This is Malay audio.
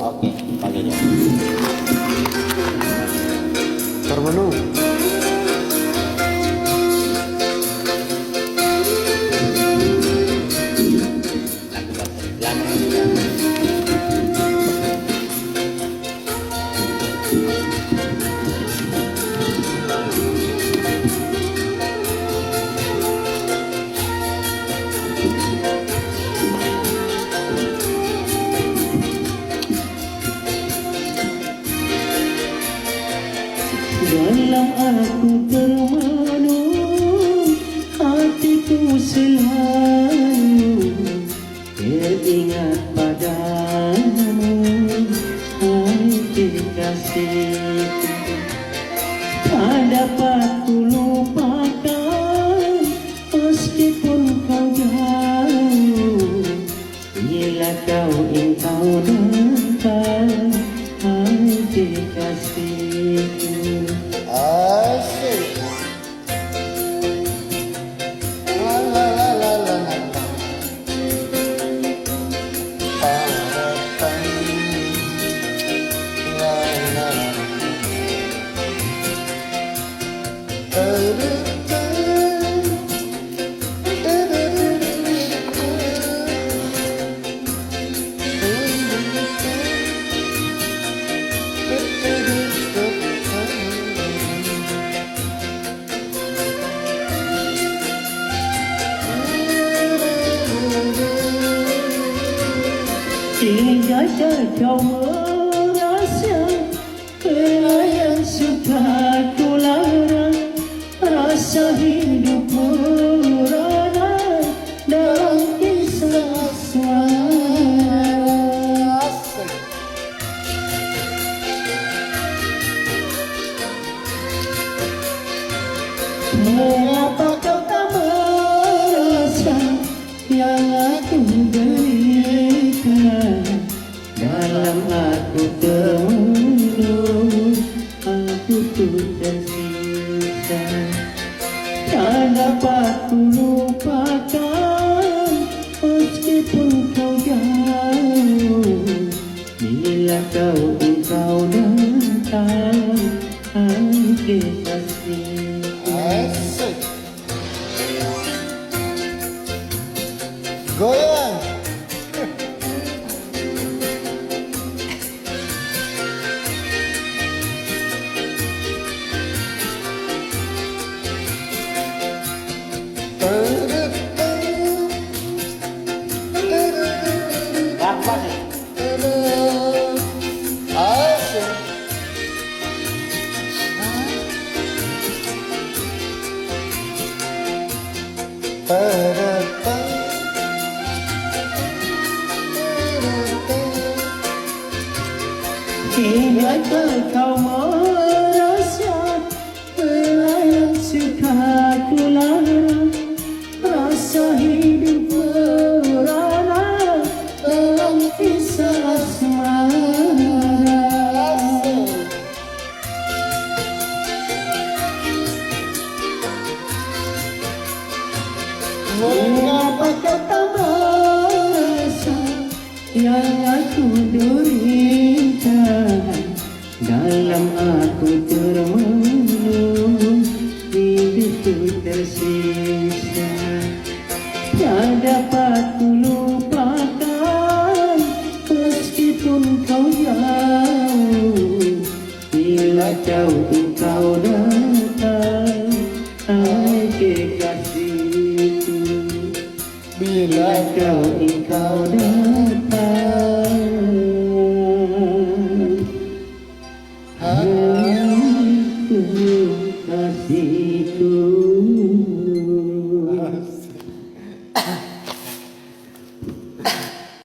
Oke, panggil ya. Termenu. Dalam aku termenung, hatiku selalu teringat padamu, hai kekasihku. Tak dapat ku lupakan meskipun kau jauh, bila engkau datang, hai kekasihku. Asik. La la la la la la. La la la. Hingga kau merasa bila yang suka ku larang, rasa hidup merana dalam kisah asmara. Mengapa kau tak merasa yang aku derita? Dalam aku termenung, aku tuh tersisa. Tak dapat ku lupakan meskipun kau jauh, bila engkau datang, hai kekasihku. Asik. Goyang. Apa nih? Asik. Hingga kau merasa bila yang suka ku larang, rasa hidup merana dalam kisah asmara. Mengapa kau tak merasa yang aku derita? Dalam aku termenung, hidupku tersisa. Tak dapat ku lupakan meskipun kau jauh, bila engkau datang, hai kekasihku. Bila engkau datang, hai kekasihku.